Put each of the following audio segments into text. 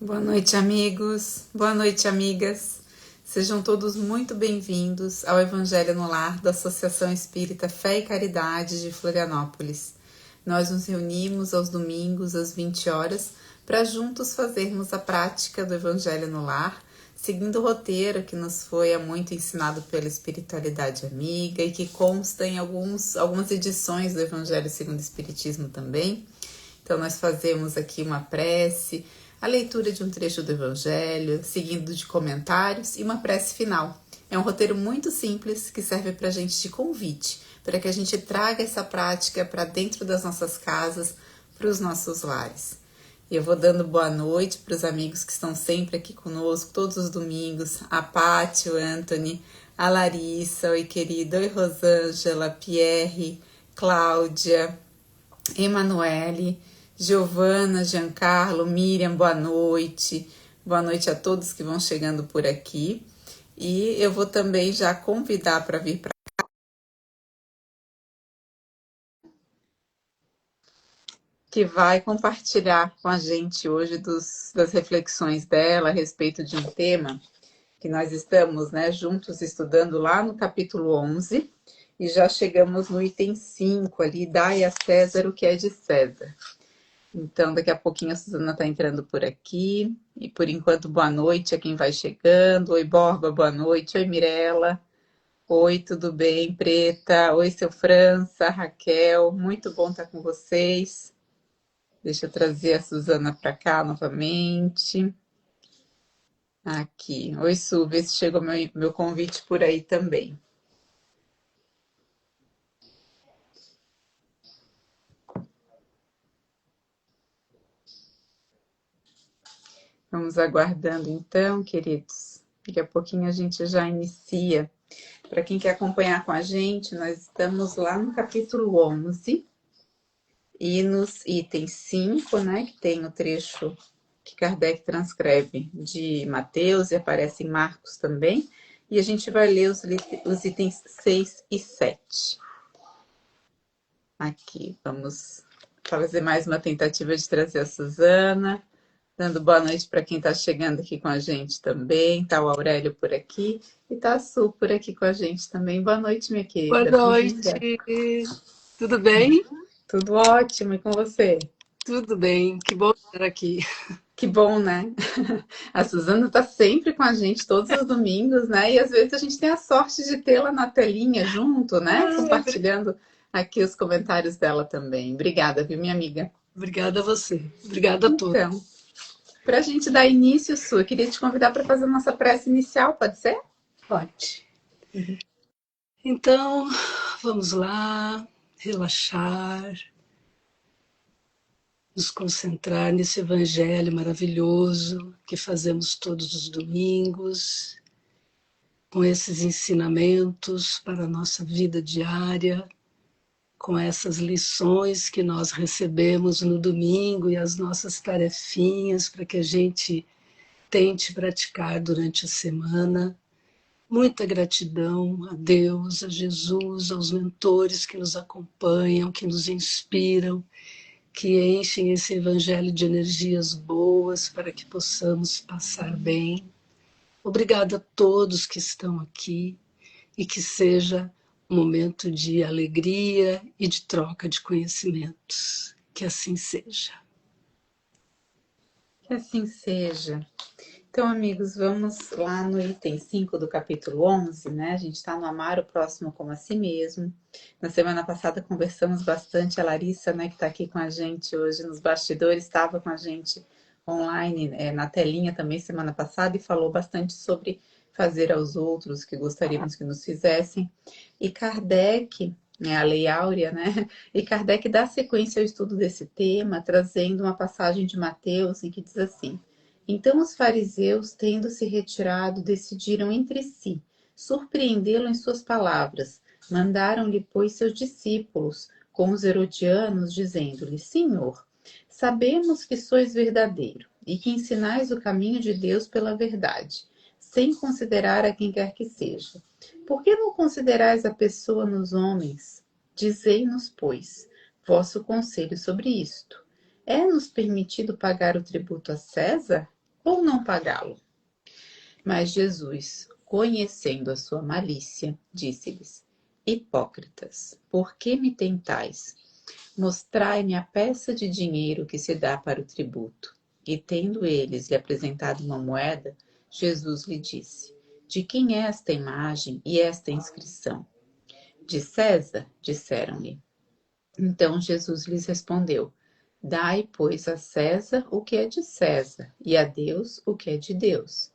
Boa noite, amigos. Boa noite, amigas. Sejam todos muito bem-vindos ao Evangelho no Lar da Associação Espírita Fé e Caridade de Florianópolis. Nós nos reunimos aos domingos às 20 horas para juntos fazermos a prática do Evangelho no Lar, seguindo o roteiro que nos foi há muito ensinado pela espiritualidade amiga e que consta em algumas edições do Evangelho segundo o Espiritismo também. Então nós fazemos aqui uma prece, a leitura de um trecho do Evangelho, seguindo de comentários e uma prece final. É um roteiro muito simples que serve para a gente de convite, para que a gente traga essa prática para dentro das nossas casas, para os nossos lares. E eu vou dando boa noite para os amigos que estão sempre aqui conosco, todos os domingos, a Pati, o Anthony, a Larissa, oi querida, oi Rosângela, Pierre, Cláudia, Emanuele, Giovana, Giancarlo, Miriam, boa noite. Boa noite a todos que vão chegando por aqui. E eu vou também já convidar para vir para que vai compartilhar com a gente hoje das reflexões dela a respeito de um tema que nós estamos, juntos estudando lá no capítulo 11 e já chegamos no item 5 ali, dai a César o que é de César. Então, daqui a pouquinho a Suzana está entrando por aqui. E por enquanto, boa noite a quem vai chegando. Oi, Borba, boa noite. Oi, Mirella. Oi, tudo bem, Preta? Oi, seu França, Raquel. Muito bom estar com vocês. Deixa eu trazer a Suzana para cá novamente. Aqui. Oi, Su, vê se chegou meu convite por aí também. Vamos aguardando então, queridos. Daqui a pouquinho a gente já inicia. Para quem quer acompanhar com a gente, nós estamos lá no capítulo 11 e nos itens 5, que tem o trecho que Kardec transcreve de Mateus e aparece em Marcos também. E a gente vai ler os itens 6 e 7. Aqui, vamos fazer mais uma tentativa de trazer a Suzana. Dando boa noite para quem está chegando aqui com a gente também. Está o Aurélio por aqui e está a Su por aqui com a gente também. Boa noite, minha Boa querida. Bem-vinda. noite, tudo bem? Tudo ótimo, e com você? Tudo bem, que bom estar aqui. Que bom, né? A Suzana está sempre com a gente todos os domingos, né? E às vezes a gente tem a sorte de tê-la na telinha junto, né? Compartilhando aqui os comentários dela também. Obrigada, viu, minha amiga? Obrigada a você, obrigada a todos. Então, para a gente dar início, Su, eu queria te convidar para fazer a nossa prece inicial, pode ser? Pode. Então, vamos lá, relaxar, nos concentrar nesse evangelho maravilhoso que fazemos todos os domingos, com esses ensinamentos para a nossa vida diária, com essas lições que nós recebemos no domingo e as nossas tarefinhas para que a gente tente praticar durante a semana. Muita gratidão a Deus, a Jesus, aos mentores que nos acompanham, que nos inspiram, que enchem esse evangelho de energias boas para que possamos passar bem. Obrigada a todos que estão aqui e que seja um momento de alegria e de troca de conhecimentos. Que assim seja. Que assim seja. Então, amigos, vamos lá no item 5 do capítulo 11, né? A gente está no amar o próximo como a si mesmo. Na semana passada conversamos bastante, a Larissa, né, que está aqui com a gente hoje nos bastidores, estava com a gente online, na telinha também semana passada, e falou bastante sobre fazer aos outros o que gostaríamos que nos fizessem. E Kardec, a Lei Áurea, né? E Kardec dá sequência ao estudo desse tema, trazendo uma passagem de Mateus em que diz assim: então os fariseus, tendo se retirado, decidiram entre si surpreendê-lo em suas palavras. Mandaram-lhe, pois, seus discípulos, com os herodianos, dizendo-lhe: Senhor, sabemos que sois verdadeiro e que ensinais o caminho de Deus pela verdade, sem considerar a quem quer que seja. Por que não considerais a pessoa nos homens? Dizei-nos, pois, vosso conselho sobre isto. É-nos permitido pagar o tributo a César? ou não pagá-lo? Mas Jesus, conhecendo a sua malícia, disse-lhes: Hipócritas, por que me tentais? Mostrai-me a peça de dinheiro que se dá para o tributo. E tendo eles lhe apresentado uma moeda, Jesus lhe disse: De quem é esta imagem e esta inscrição? De César, disseram-lhe. Então Jesus lhes respondeu: Dai, pois, a César o que é de César, e a Deus o que é de Deus.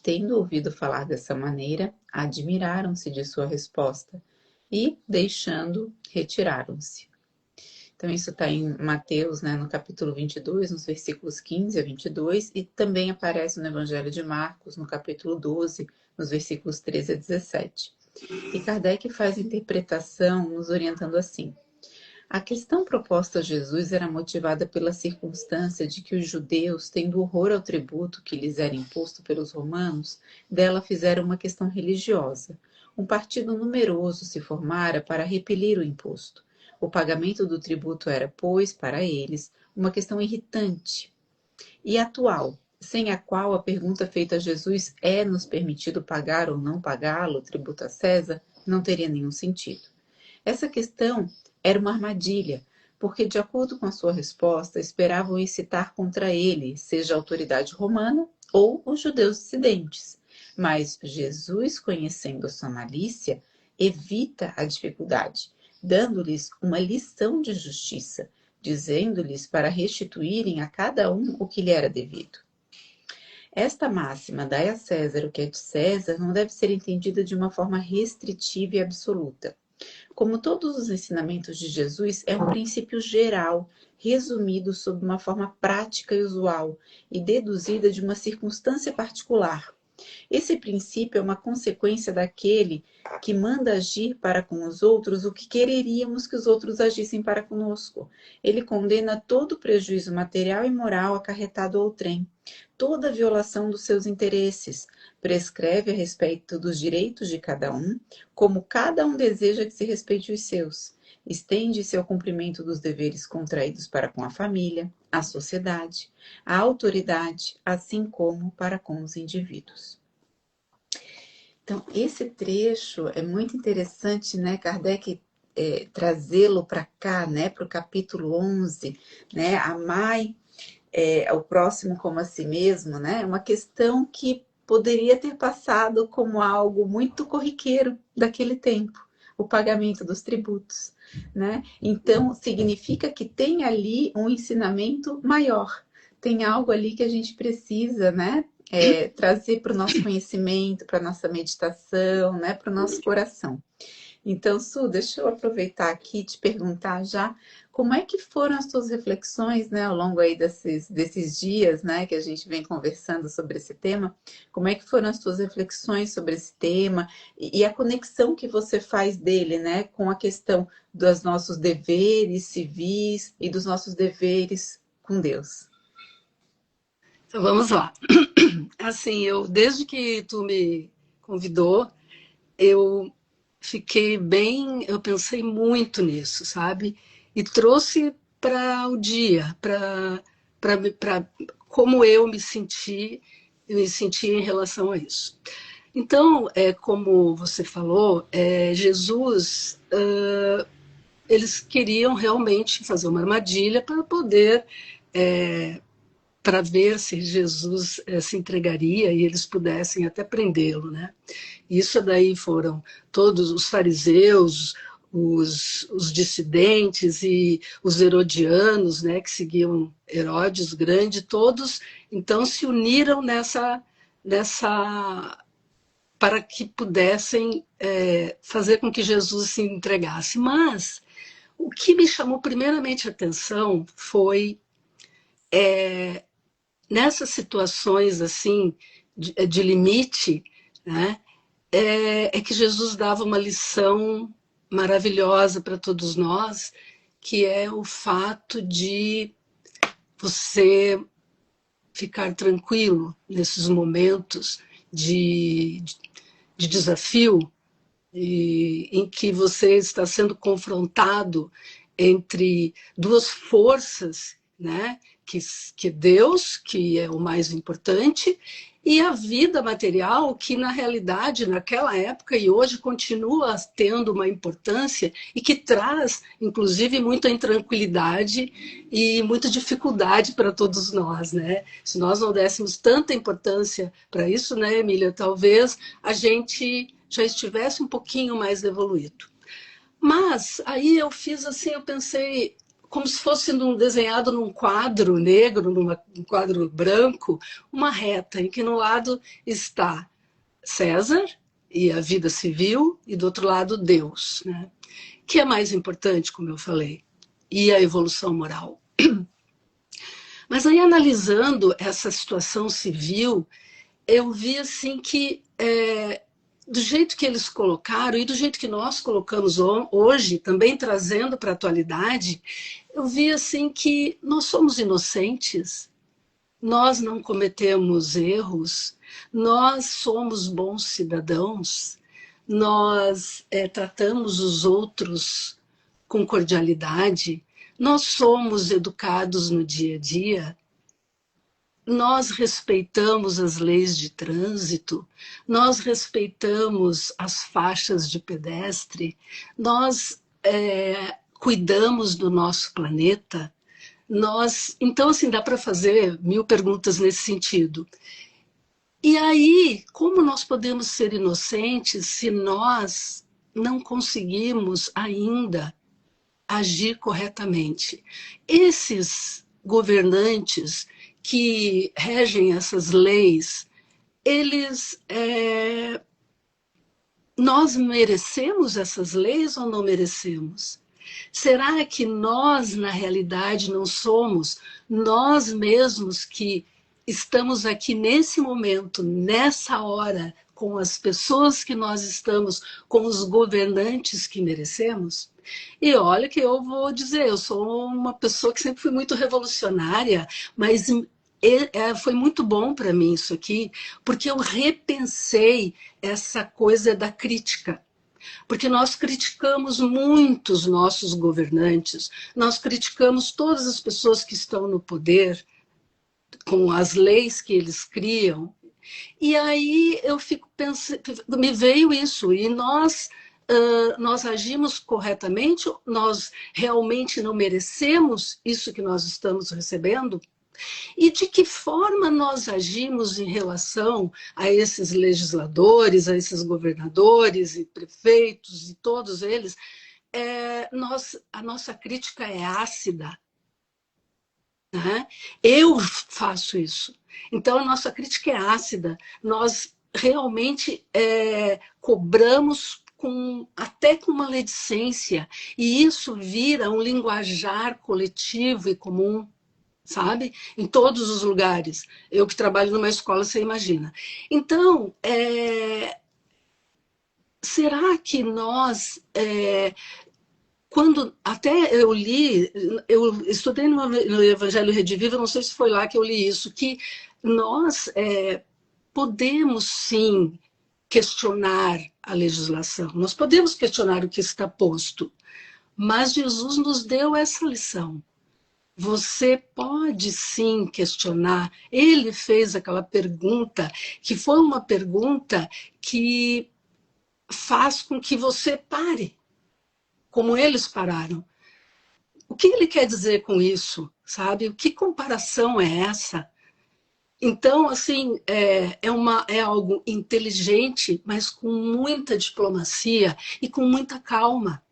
Tendo ouvido falar dessa maneira, admiraram-se de sua resposta e, deixando, retiraram-se. Então, isso está em Mateus, né, no capítulo 22, nos versículos 15 a 22, e também aparece no Evangelho de Marcos, no capítulo 12, nos versículos 13 a 17. E Kardec faz a interpretação nos orientando assim: a questão proposta a Jesus era motivada pela circunstância de que os judeus, tendo horror ao tributo que lhes era imposto pelos romanos, dela fizeram uma questão religiosa. Um partido numeroso se formara para repelir o imposto. O pagamento do tributo era, pois, para eles, uma questão irritante e atual, sem a qual a pergunta feita a Jesus é-nos permitido pagar ou não pagá-lo, o tributo a César, não teria nenhum sentido. Essa questão era uma armadilha, porque, de acordo com a sua resposta, esperavam incitar contra ele, seja a autoridade romana ou os judeus dissidentes. Mas Jesus, conhecendo a sua malícia, evita a dificuldade, dando-lhes uma lição de justiça, dizendo-lhes para restituírem a cada um o que lhe era devido. Esta máxima, dai a César o que é de César, não deve ser entendida de uma forma restritiva e absoluta. Como todos os ensinamentos de Jesus, é um princípio geral, resumido sob uma forma prática e usual, e deduzida de uma circunstância particular. Esse princípio é uma consequência daquele que manda agir para com os outros o que quereríamos que os outros agissem para conosco. Ele condena todo prejuízo material e moral acarretado ao trem, toda violação dos seus interesses, prescreve a respeito dos direitos de cada um, como cada um deseja que se respeite os seus. Estende-se ao cumprimento dos deveres contraídos para com a família, a sociedade, a autoridade, assim como para com os indivíduos. Então, esse trecho é muito interessante, né? Kardec trazê-lo para cá, né? Para o capítulo 11, né? Amai o próximo como a si mesmo, né? É uma questão que poderia ter passado como algo muito corriqueiro daquele tempo, o pagamento dos tributos, né? Então, significa que tem ali um ensinamento maior, tem algo ali que a gente precisa, né? Trazer para o nosso conhecimento, para a nossa meditação, né? Para o nosso coração. Então, Su, deixa eu aproveitar aqui e te perguntar já como é que foram as tuas reflexões, né, ao longo aí desses dias, né, que a gente vem conversando sobre esse tema. Como é que foram as tuas reflexões sobre esse tema e a conexão que você faz dele, né, com a questão dos nossos deveres civis e dos nossos deveres com Deus? Então vamos lá. Assim, desde que tu me convidou, eu eu pensei muito nisso, sabe? E trouxe para o dia, para como eu me senti em relação a isso. Então, como você falou, Jesus, eles queriam realmente fazer uma armadilha para poder para ver se Jesus se entregaria e eles pudessem até prendê-lo, né? Isso daí foram todos os fariseus, os dissidentes e os herodianos, né, que seguiam Herodes Grande, todos então se uniram nessa para que pudessem fazer com que Jesus se entregasse. Mas o que me chamou primeiramente a atenção foi nessas situações assim de limite, né, que Jesus dava uma lição maravilhosa para todos nós, que é o fato de você ficar tranquilo nesses momentos de desafio em que você está sendo confrontado entre duas forças, né, que Deus, que é o mais importante, e a vida material, que na realidade, naquela época e hoje continua tendo uma importância e que traz, inclusive, muita intranquilidade e muita dificuldade para todos nós, né? Se nós não dessemos tanta importância para isso, né, Emília, talvez a gente já estivesse um pouquinho mais evoluído. Mas aí eu fiz assim, eu pensei como se fosse desenhado num quadro negro, num quadro branco, uma reta em que no lado está César e a vida civil e do outro lado Deus, né? Que é mais importante, como eu falei, e a evolução moral. Mas aí analisando essa situação civil, eu vi assim que do jeito que eles colocaram e do jeito que nós colocamos hoje, também trazendo para a atualidade, eu vi assim que nós somos inocentes, nós não cometemos erros, nós somos bons cidadãos, nós tratamos os outros com cordialidade, nós somos educados no dia a dia, nós respeitamos as leis de trânsito, nós respeitamos as faixas de pedestre, nós cuidamos do nosso planeta. Então, assim, dá para fazer 1000 perguntas nesse sentido. E aí, como nós podemos ser inocentes se nós não conseguimos ainda agir corretamente? Esses governantes que regem essas leis, nós merecemos essas leis ou não merecemos? Será que nós, na realidade, não somos nós mesmos que estamos aqui nesse momento, nessa hora, com as pessoas que nós estamos, com os governantes que merecemos? E olha que eu vou dizer, eu sou uma pessoa que sempre fui muito revolucionária, mas foi muito bom para mim isso aqui, porque eu repensei essa coisa da crítica. Porque nós criticamos muito os nossos governantes, nós criticamos todas as pessoas que estão no poder, com as leis que eles criam. E aí eu fico pensando, me veio isso, e nós agimos corretamente, nós realmente não merecemos isso que nós estamos recebendo? E de que forma nós agimos em relação a esses legisladores, a esses governadores e prefeitos e todos eles? A nossa crítica é ácida. Né? Eu faço isso. Então, a nossa crítica é ácida. Nós realmente cobramos até com maledicência. E isso vira um linguajar coletivo e comum, sabe? Em todos os lugares. Eu que trabalho numa escola, você imagina. Então, será que nós... quando até eu estudei no Evangelho Redivivo, não sei se foi lá que eu li isso, que nós podemos sim questionar a legislação, nós podemos questionar o que está posto, mas Jesus nos deu essa lição. Você pode sim questionar. Ele fez aquela pergunta, que foi uma pergunta que faz com que você pare, como eles pararam. O que ele quer dizer com isso, sabe? Que comparação é essa? Então, assim, é algo inteligente, mas com muita diplomacia e com muita calma,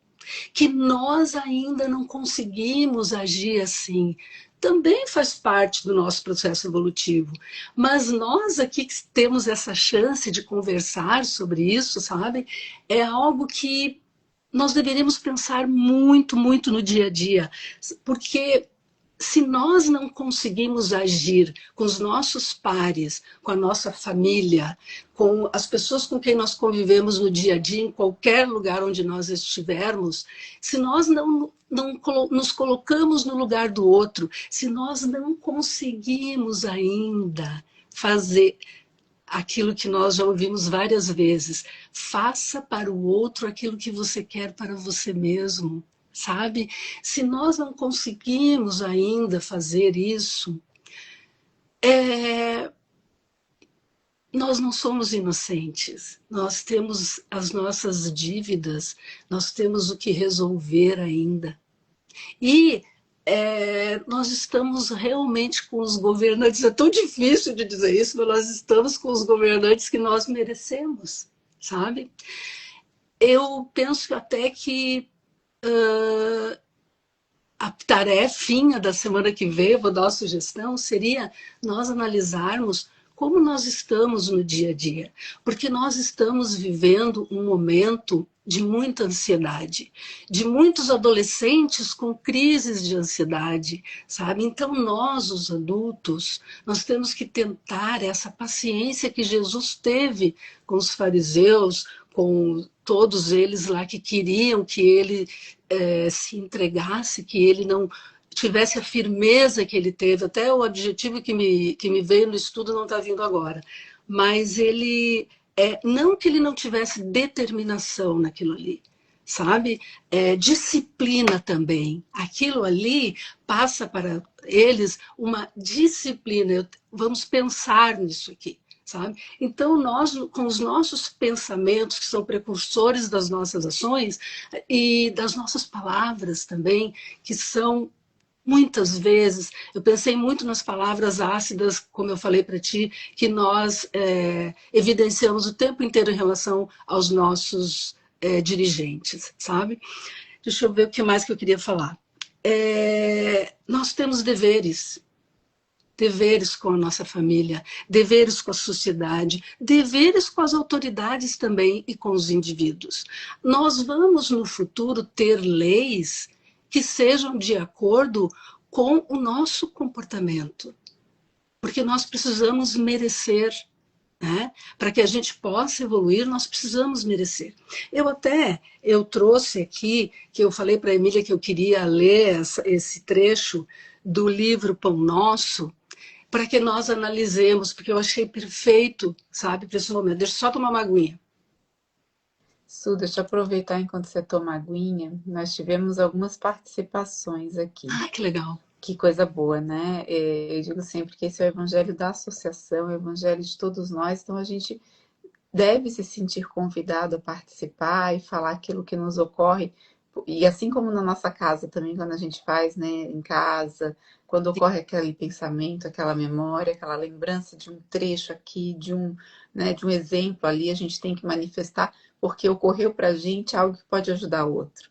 que nós ainda não conseguimos agir assim. Também faz parte do nosso processo evolutivo. Mas nós aqui que temos essa chance de conversar sobre isso, sabe? É algo que nós deveríamos pensar muito, muito no dia a dia, porque se nós não conseguimos agir com os nossos pares, com a nossa família, com as pessoas com quem nós convivemos no dia a dia, em qualquer lugar onde nós estivermos, se nós não nos colocamos no lugar do outro, se nós não conseguimos ainda fazer aquilo que nós já ouvimos várias vezes, faça para o outro aquilo que você quer para você mesmo, sabe? Se nós não conseguimos ainda fazer isso, nós não somos inocentes, nós temos as nossas dívidas, nós temos o que resolver ainda. E nós estamos realmente com os governantes, é tão difícil de dizer isso, mas nós estamos com os governantes que nós merecemos, sabe? Eu penso até que a tarefinha da semana que vem, eu vou dar uma sugestão, seria nós analisarmos como nós estamos no dia a dia, porque nós estamos vivendo um momento de muita ansiedade, de muitos adolescentes com crises de ansiedade, sabe? Então nós, os adultos, nós temos que tentar essa paciência que Jesus teve com os fariseus, com todos eles lá que queriam que ele se entregasse, que ele não tivesse a firmeza que ele teve, até o adjetivo que me veio no estudo não está vindo agora, mas ele, não que ele não tivesse determinação naquilo ali, sabe? Disciplina também. Aquilo ali passa para eles uma disciplina. Vamos pensar nisso aqui. Sabe? Então, nós, com os nossos pensamentos, que são precursores das nossas ações, e das nossas palavras também, que são, muitas vezes, eu pensei muito nas palavras ácidas, como eu falei para ti, que nós evidenciamos o tempo inteiro em relação aos nossos dirigentes, sabe? Deixa eu ver o que mais que eu queria falar. Nós temos deveres com a nossa família, deveres com a sociedade, deveres com as autoridades também e com os indivíduos. Nós vamos, no futuro, ter leis que sejam de acordo com o nosso comportamento, porque nós precisamos merecer, né? Para que a gente possa evoluir, nós precisamos merecer. Eu trouxe aqui, que eu falei para a Emília que eu queria ler esse trecho do livro Pão Nosso, para que nós analisemos, porque eu achei perfeito, sabe, para esse momento. Deixa eu só tomar uma aguinha. Su, deixa eu aproveitar enquanto você toma aguinha. Nós tivemos algumas participações aqui. Ah, que legal. Que coisa boa, né? Eu digo sempre que esse é o evangelho da associação, é o evangelho de todos nós, então a gente deve se sentir convidado a participar e falar aquilo que nos ocorre. E assim como na nossa casa também, quando a gente faz, né, em casa, quando ocorre aquele pensamento, aquela memória, aquela lembrança de um trecho aqui, né, de um exemplo ali, a gente tem que manifestar, porque ocorreu para a gente algo que pode ajudar o outro.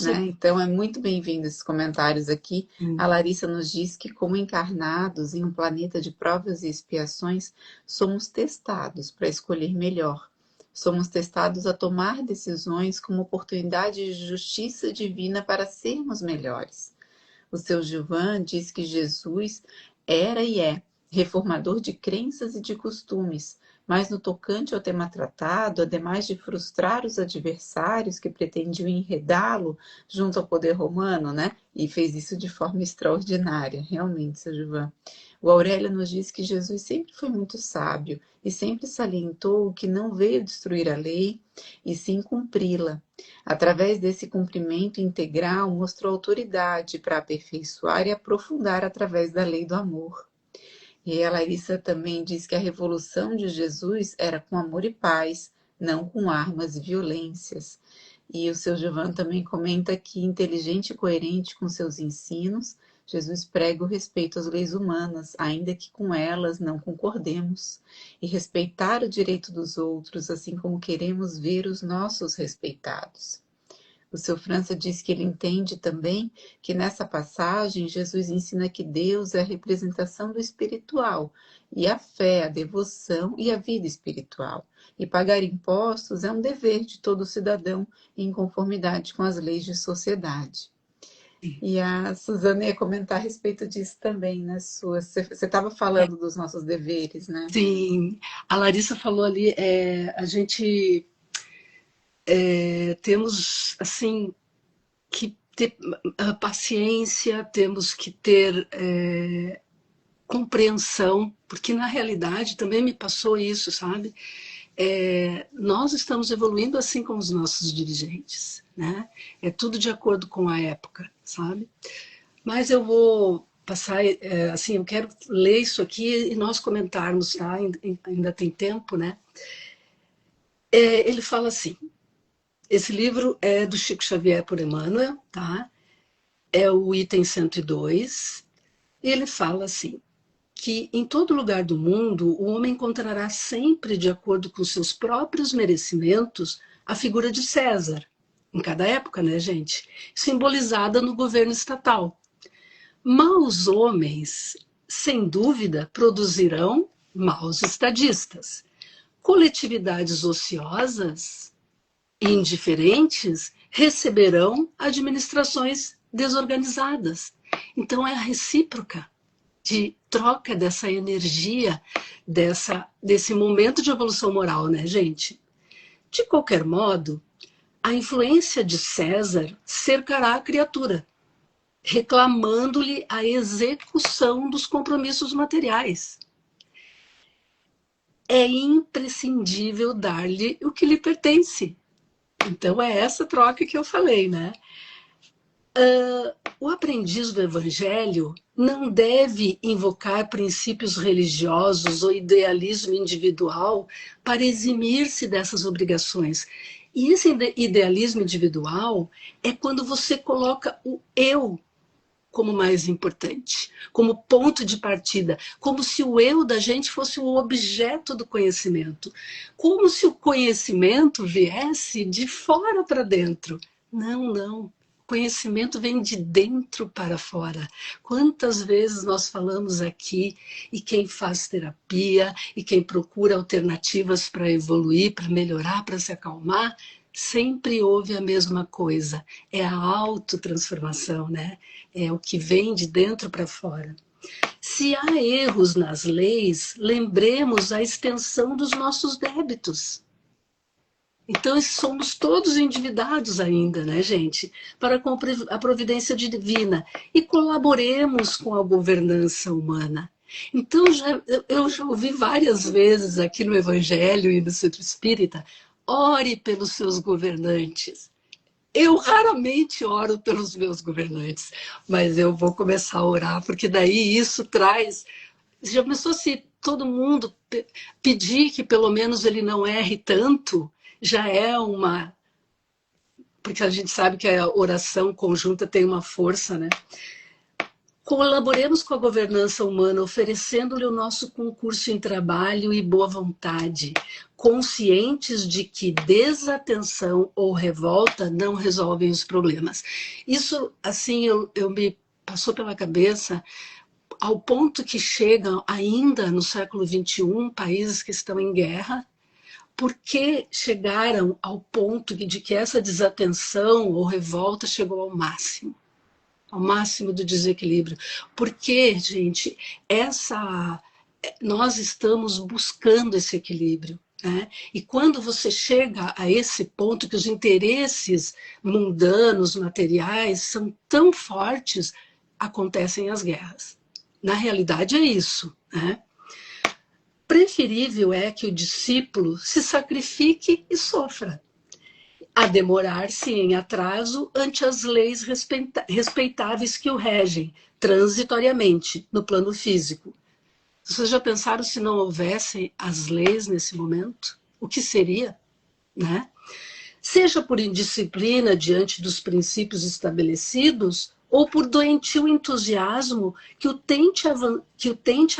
Né? Então é muito bem-vindo esses comentários aqui. A Larissa nos diz que, como encarnados em um planeta de provas e expiações, somos testados para escolher melhor. Somos testados a tomar decisões como oportunidade de justiça divina para sermos melhores. O seu Gilvan diz que Jesus era e é reformador de crenças e de costumes, mas no tocante ao tema tratado, ademais de frustrar os adversários que pretendiam enredá-lo junto ao poder romano, né? E fez isso de forma extraordinária, realmente, seu Gilvan. O Aurélio nos diz que Jesus sempre foi muito sábio e sempre salientou que não veio destruir a lei, e sim cumpri-la. Através desse cumprimento integral, mostrou autoridade para aperfeiçoar e aprofundar através da lei do amor. E a Larissa também diz que a revolução de Jesus era com amor e paz, não com armas e violências. E o seu Giovanni também comenta que, inteligente e coerente com seus ensinos, Jesus prega o respeito às leis humanas, ainda que com elas não concordemos, e respeitar o direito dos outros, assim como queremos ver os nossos respeitados. O seu França diz que ele entende também que nessa passagem Jesus ensina que Deus é a representação do espiritual, e a fé, a devoção e a vida espiritual. E pagar impostos é um dever de todo cidadão em conformidade com as leis de sociedade. E a Suzana ia comentar a respeito disso também, né, Sua? Você estava falando dos nossos deveres, né? Sim, a Larissa falou ali, a gente temos, assim, que ter paciência, temos que ter compreensão, porque na realidade também me passou isso, sabe? Nós estamos evoluindo assim como os nossos dirigentes, né? É tudo de acordo com a época, sabe? Mas eu vou passar, assim, eu quero ler isso aqui e nós comentarmos, tá? Ainda tem tempo, né? Ele fala assim, esse livro é do Chico Xavier por Emmanuel, tá? É o item 102, e ele fala assim, que em todo lugar do mundo o homem encontrará sempre, de acordo com seus próprios merecimentos, a figura de César, em cada época, né, gente? Simbolizada no governo estatal. Maus homens, sem dúvida, produzirão maus estadistas. Coletividades ociosas e indiferentes receberão administrações desorganizadas. Então é a recíproca de troca dessa energia, desse momento de evolução moral, né, gente? De qualquer modo, a influência de César cercará a criatura, reclamando-lhe a execução dos compromissos materiais. É imprescindível dar-lhe o que lhe pertence. Então é essa troca que eu falei, né? O aprendiz do Evangelho não deve invocar princípios religiosos ou idealismo individual para eximir-se dessas obrigações. E esse idealismo individual é quando você coloca o eu como mais importante, como ponto de partida, como se o eu da gente fosse o objeto do conhecimento, como se o conhecimento viesse de fora para dentro. Não, não. Conhecimento vem de dentro para fora. Quantas vezes nós falamos aqui, e quem faz terapia, e quem procura alternativas para evoluir, para melhorar, para se acalmar, sempre ouve a mesma coisa. É a autotransformação, né? É o que vem de dentro para fora. Se há erros nas leis, lembremos a extensão dos nossos débitos. Então, somos todos endividados ainda, né, gente? Para a providência divina. E colaboremos com a governança humana. Então, eu já ouvi várias vezes aqui no Evangelho e no Centro Espírita, ore pelos seus governantes. Eu raramente oro pelos meus governantes, mas eu vou começar a orar, porque daí isso traz... Já pensou se todo mundo pedir que pelo menos ele não erre tanto? Já é uma... Porque a gente sabe que a oração conjunta tem uma força, né? Colaboremos com a governança humana, oferecendo-lhe o nosso concurso em trabalho e boa vontade, conscientes de que desatenção ou revolta não resolvem os problemas. Isso, assim, eu me passou pela cabeça ao ponto que chegam ainda no século XXI países que estão em guerra, porque chegaram ao ponto de que essa desatenção ou revolta chegou ao máximo do desequilíbrio. Porque, gente, nós estamos buscando esse equilíbrio. Né? E quando você chega a esse ponto que os interesses mundanos, materiais, são tão fortes, acontecem as guerras. Na realidade é isso. Né? Preferível é que o discípulo se sacrifique e sofra, a demorar-se em atraso ante as leis respeitáveis que o regem, transitoriamente, no plano físico. Vocês já pensaram se não houvessem as leis nesse momento? O que seria? Né? Seja por indisciplina diante dos princípios estabelecidos, ou por doentio entusiasmo que o tente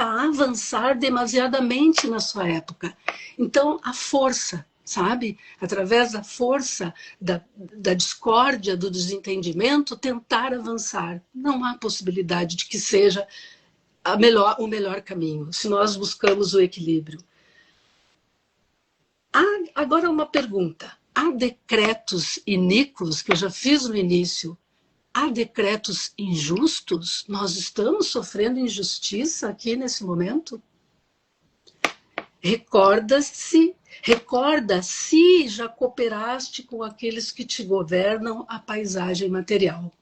a avançar demasiadamente na sua época. Então, a força, sabe? Através da força, da discórdia, do desentendimento, tentar avançar. Não há possibilidade de que seja o melhor caminho, se nós buscamos o equilíbrio. Agora uma pergunta. Há decretos iníquos, que eu já fiz no início, há decretos injustos? Nós estamos sofrendo injustiça aqui nesse momento? Recorda se já cooperaste com aqueles que te governam a paisagem material.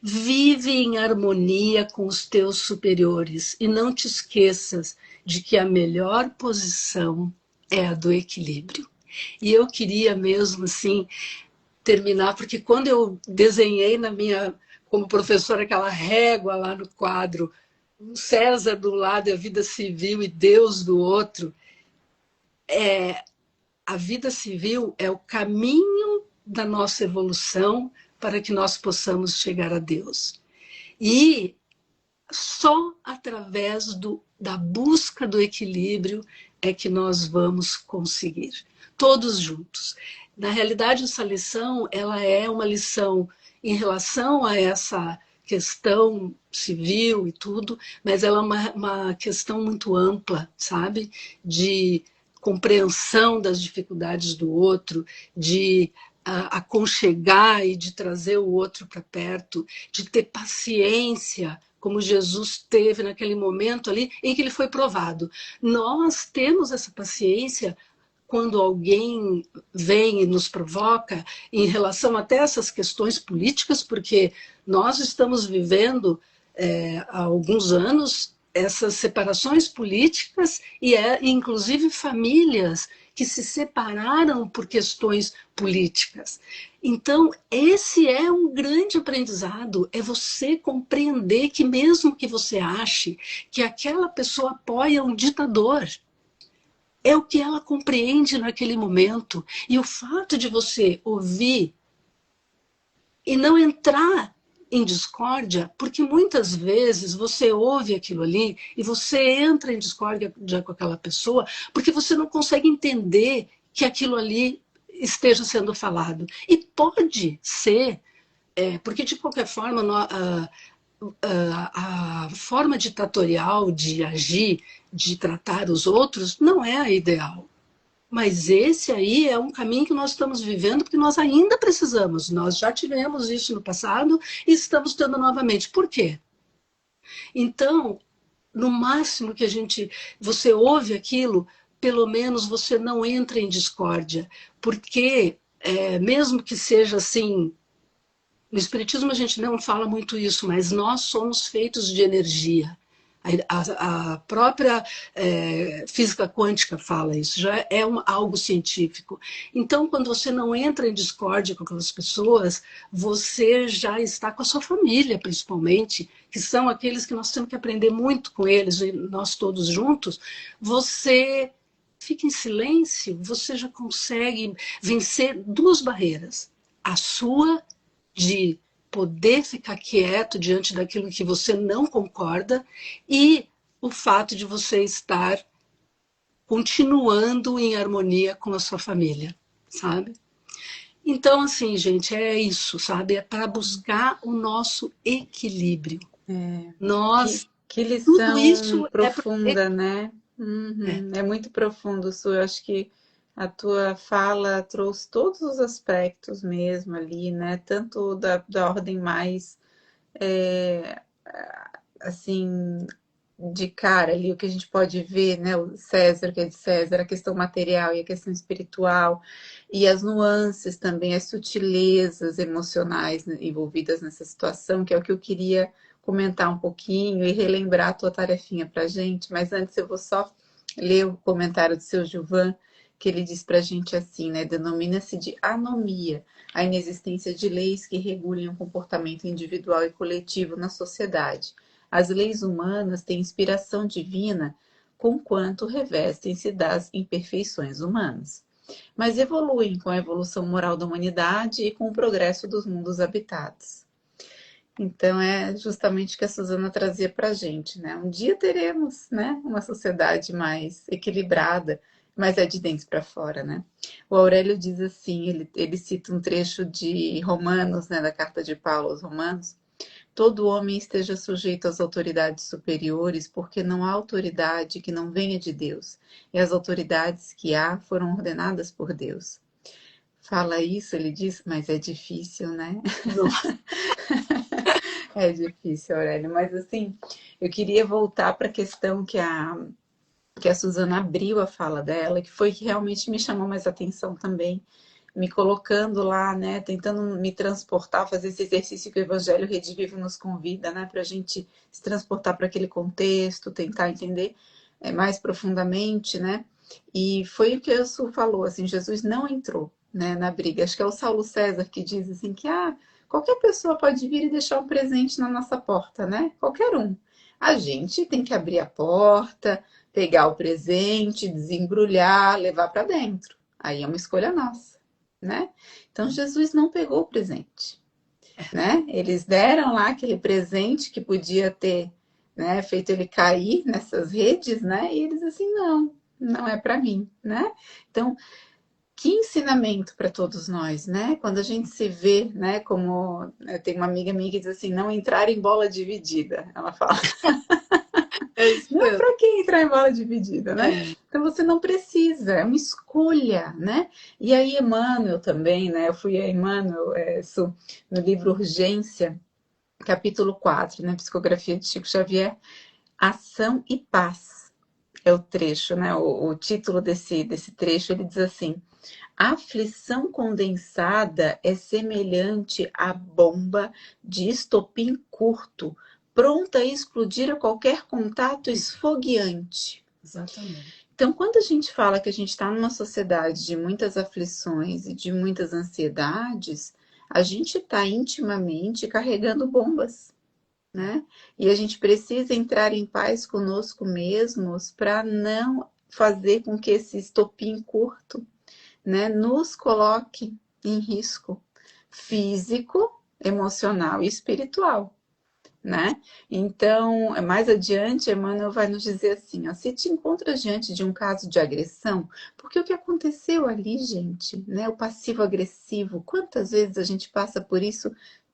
Vive em harmonia com os teus superiores e não te esqueças de que a melhor posição é a do equilíbrio. E eu queria mesmo, assim, terminar, porque quando eu desenhei na minha, como professora, aquela régua lá no quadro, o César do lado e a vida civil e Deus do outro, a vida civil é o caminho da nossa evolução para que nós possamos chegar a Deus. E só através da busca do equilíbrio é que nós vamos conseguir, todos juntos. Na realidade, essa lição ela é uma lição em relação a essa questão civil e tudo, mas ela é uma questão muito ampla, sabe? De compreensão das dificuldades do outro, de aconchegar e de trazer o outro para perto, de ter paciência, como Jesus teve naquele momento ali em que ele foi provado. Nós temos essa paciência quando alguém vem e nos provoca em relação até essas questões políticas, porque nós estamos vivendo há alguns anos essas separações políticas e inclusive famílias que se separaram por questões políticas. Então, esse é um grande aprendizado, é você compreender que mesmo que você ache que aquela pessoa apoia um ditador, é o que ela compreende naquele momento. E o fato de você ouvir e não entrar em discórdia, porque muitas vezes você ouve aquilo ali e você entra em discórdia com aquela pessoa porque você não consegue entender que aquilo ali esteja sendo falado. E pode ser, porque de qualquer forma a forma ditatorial de agir, de tratar os outros, não é a ideal. Mas esse aí é um caminho que nós estamos vivendo porque nós ainda precisamos. Nós já tivemos isso no passado e estamos tendo novamente. Por quê? Então, no máximo que você ouve aquilo, pelo menos você não entra em discórdia, porque mesmo que seja assim, no Espiritismo a gente não fala muito isso, mas nós somos feitos de energia. A própria física quântica fala isso, já é algo científico. Então, quando você não entra em discórdia com aquelas pessoas, você já está com a sua família, principalmente, que são aqueles que nós temos que aprender muito com eles, e nós todos juntos. Você fica em silêncio, você já consegue vencer duas barreiras. A sua de poder ficar quieto diante daquilo que você não concorda e o fato de você estar continuando em harmonia com a sua família, sabe? Então, assim, gente, é isso, sabe? É para buscar o nosso equilíbrio. Que Tudo lição isso profunda, né? É muito profundo, Su. Eu acho que a tua fala trouxe todos os aspectos mesmo ali, né? Tanto da ordem mais, é, assim, de cara ali, o que a gente pode ver, né? O César, que é de César, a questão material e a questão espiritual, e as nuances também, as sutilezas emocionais envolvidas nessa situação, que é o que eu queria comentar um pouquinho e relembrar a tua tarefinha para a gente. Mas antes eu vou só ler o comentário do seu Gilvan, que ele diz para a gente assim, né? Denomina-se de anomia a inexistência de leis que regulem o comportamento individual e coletivo na sociedade. As leis humanas têm inspiração divina, conquanto revestem-se das imperfeições humanas, mas evoluem com a evolução moral da humanidade e com o progresso dos mundos habitados. Então é justamente o que a Suzana trazia para a gente, né? Um dia teremos, né, uma sociedade mais equilibrada, mas é de dentro para fora, né? O Aurélio diz assim, ele cita um trecho de Romanos, né, da carta de Paulo aos Romanos: todo homem esteja sujeito às autoridades superiores, porque não há autoridade que não venha de Deus, e as autoridades que há foram ordenadas por Deus. Fala isso, ele diz, mas é difícil, né? É difícil, Aurélio, mas assim, eu queria voltar para a questão que a Suzana abriu a fala dela, que foi que realmente me chamou mais atenção também, me colocando lá, né, tentando me transportar, fazer esse exercício que o Evangelho Redivivo nos convida, né, para a gente se transportar para aquele contexto, tentar entender mais profundamente, né, e foi o que a Su falou, assim, Jesus não entrou né, na briga. Acho que é o Saulo César que diz assim que qualquer pessoa pode vir e deixar um presente na nossa porta, né? Qualquer um. A gente tem que abrir a porta, pegar o presente, desembrulhar, levar para dentro. Aí é uma escolha nossa, né? Então Jesus não pegou o presente, né? Eles deram lá aquele presente que podia ter, né, feito ele cair nessas redes, né? E eles assim, não, não é para mim, né? Então, que ensinamento para todos nós, né? Quando a gente se vê, né, como eu tenho uma amiga minha que diz assim, não entrar em bola dividida. Ela fala, É isso não, mesmo. para que entrar em bola dividida, né? É, Então você não precisa, é uma escolha, né? E aí Emmanuel também, né? Eu fui a Emmanuel, isso, no livro Urgência, capítulo 4, né? Psicografia de Chico Xavier, Ação e Paz. É o trecho, né? O título desse trecho, ele diz assim: a aflição condensada é semelhante à bomba de estopim curto, pronta a explodir a qualquer contato esfogueante. exatamente. Então, quando a gente fala que a gente está numa sociedade de muitas aflições e de muitas ansiedades, a gente está intimamente carregando bombas, né? E a gente precisa entrar em paz conosco mesmos para não fazer com que esse estopim curto, né, nos coloque em risco físico, emocional e espiritual, né? Então, mais adiante, Emmanuel vai nos dizer assim, ó, se te encontras diante de um caso de agressão, porque o que aconteceu ali, gente, né, o passivo agressivo, quantas vezes a gente passa por isso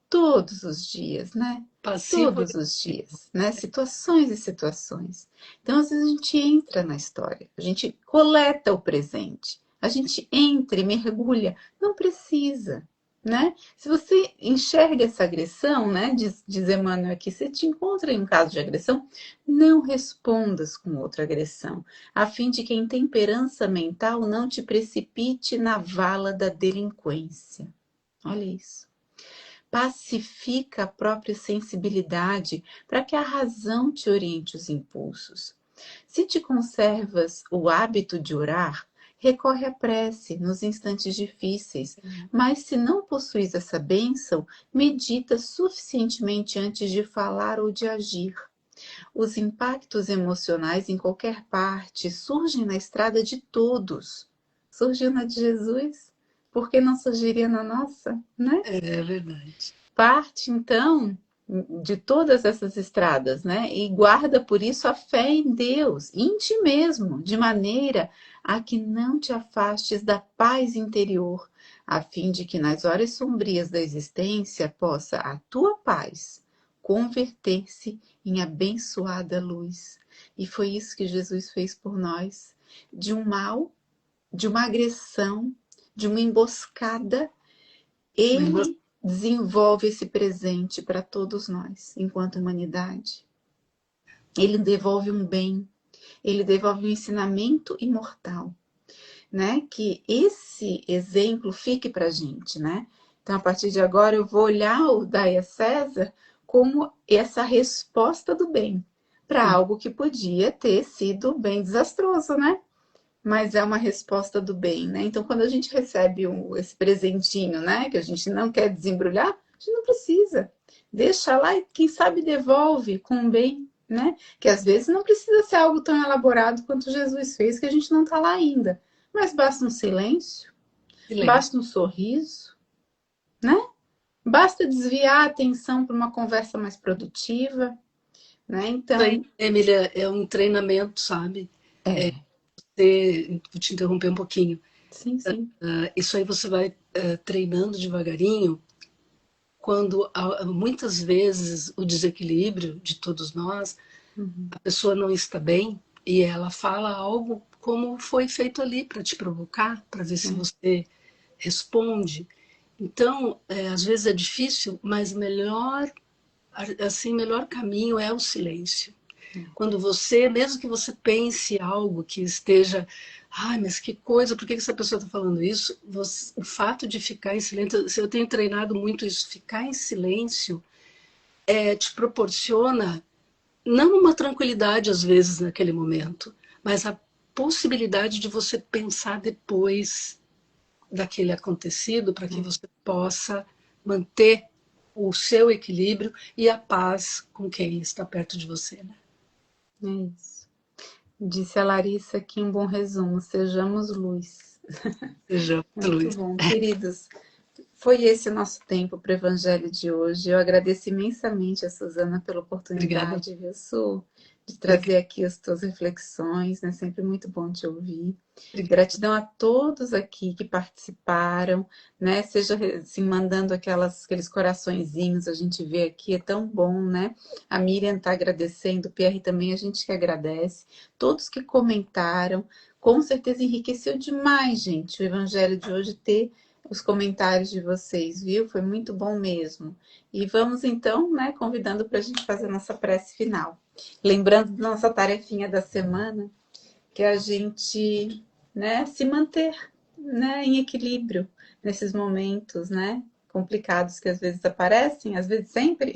todos os dias, né? Passivo. Todos os dias, né? Situações e situações. Então, às vezes a gente entra na história, a gente coleta o presente, a gente entra e mergulha. Não precisa, né? Se você enxerga essa agressão, né? Diz Emmanuel aqui, se te encontra em um caso de agressão, não respondas com outra agressão, a fim de que a intemperança mental não te precipite na vala da delinquência. Olha isso. Pacifica a própria sensibilidade para que a razão te oriente os impulsos. Se te conservas o hábito de orar, recorre à prece nos instantes difíceis, mas se não possuis essa bênção, medita suficientemente antes de falar ou de agir. Os impactos emocionais em qualquer parte surgem na estrada de todos. Surgiu na de Jesus, por que não surgiria na nossa, né? É verdade. Parte, então, de todas essas estradas, né? E guarda por isso a fé em Deus, em ti mesmo, de maneira a que não te afastes da paz interior, a fim de que nas horas sombrias da existência possa a tua paz converter-se em abençoada luz. E foi isso que Jesus fez por nós, de um mal, de uma agressão, de uma emboscada, ele desenvolve esse presente para todos nós, enquanto humanidade. Ele devolve um bem, ele devolve um ensinamento imortal, né? Que esse exemplo fique para a gente, né? Então, a partir de agora, eu vou olhar o Daia César como essa resposta do bem para algo que podia ter sido bem desastroso, né? Mas é uma resposta do bem, né? Então, quando a gente recebe esse presentinho, né, que a gente não quer desembrulhar, a gente não precisa. Deixa lá e, quem sabe, devolve com o bem, né? Que às vezes não precisa ser algo tão elaborado quanto Jesus fez, que a gente não está lá ainda. Mas basta um silêncio, Silêncio. basta um sorriso, né? Basta desviar a atenção para uma conversa mais produtiva, né? Isso aí, Então, Emília, é um treinamento, sabe? é, Vou te interromper um pouquinho. sim, sim. Isso aí você vai treinando devagarinho, quando muitas vezes o desequilíbrio de todos nós, Uhum, a pessoa não está bem e ela fala algo como foi feito ali para te provocar, para ver se é, você responde. Então, às vezes é difícil, mas melhor caminho é o silêncio. é. Quando você, mesmo que você pense algo que esteja, ai, mas que coisa, por que essa pessoa está falando isso? O fato de ficar em silêncio, eu tenho treinado muito isso, ficar em silêncio te proporciona não uma tranquilidade às vezes naquele momento, mas a possibilidade de você pensar depois, daquele acontecido, para que você possa manter o seu equilíbrio e a paz com quem está perto de você, né? É isso. Disse a Larissa aqui um bom resumo: sejamos luz. Seja Muito luz. bom, queridos. Foi esse o nosso tempo para o Evangelho de hoje. Eu agradeço imensamente a Suzana pela Obrigada. oportunidade, viu, Su, de trazer Obrigada. aqui as tuas reflexões, né? Sempre muito bom te ouvir. Obrigada. Gratidão a todos aqui que participaram, né? Seja assim, mandando aqueles coraçõezinhos, a gente vê aqui, é tão bom, né? A Miriam está agradecendo, o Pierre também, a gente que agradece. Todos que comentaram, com certeza enriqueceu demais, gente, o Evangelho de hoje ter os comentários de vocês, viu? Foi muito bom mesmo. E vamos então, né, convidando para a gente fazer a nossa prece final. Lembrando da nossa tarefinha da semana, que é a gente, né, se manter, né, em equilíbrio nesses momentos, né, complicados que às vezes aparecem, às vezes sempre.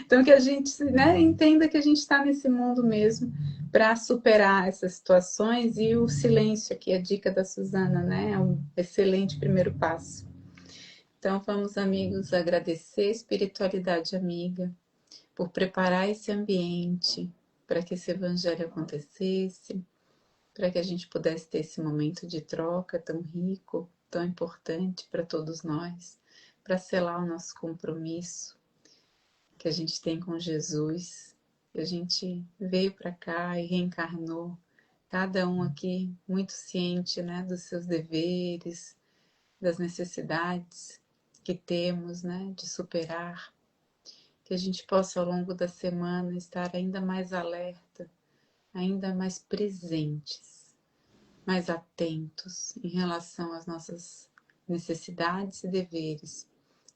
Então que a gente, né, entenda que a gente está nesse mundo mesmo para superar essas situações, e o silêncio, aqui a dica da Suzana, né, é um excelente primeiro passo. Então vamos, amigos, agradecer a espiritualidade amiga por preparar esse ambiente para que esse evangelho acontecesse, para que a gente pudesse ter esse momento de troca tão rico, tão importante para todos nós, para selar o nosso compromisso que a gente tem com Jesus. A gente veio para cá e reencarnou, cada um aqui muito ciente, né, dos seus deveres, das necessidades que temos, né, de superar, que a gente possa ao longo da semana estar ainda mais alerta, ainda mais presentes, mais atentos em relação às nossas necessidades e deveres,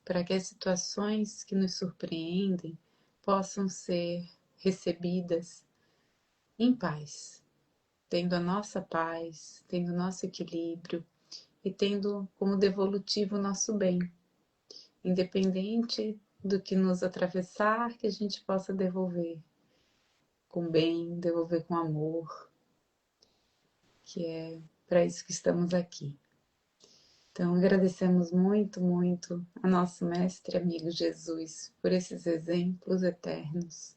para que as situações que nos surpreendem possam ser recebidas em paz, tendo a nossa paz, tendo o nosso equilíbrio e tendo como devolutivo o nosso bem, independente do que nos atravessar, que a gente possa devolver com bem, devolver com amor, que é para isso que estamos aqui. Então, agradecemos muito, muito a nosso mestre amigo Jesus por esses exemplos eternos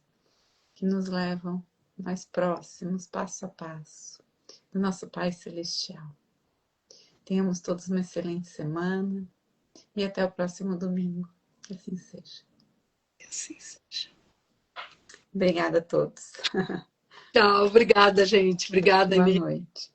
que nos levam mais próximos, passo a passo, do nosso Pai Celestial. Tenhamos todos uma excelente semana e até o próximo domingo. Que assim seja. Que assim seja. Obrigada a todos. Tchau, obrigada, gente. Obrigada, Boa Emília. noite.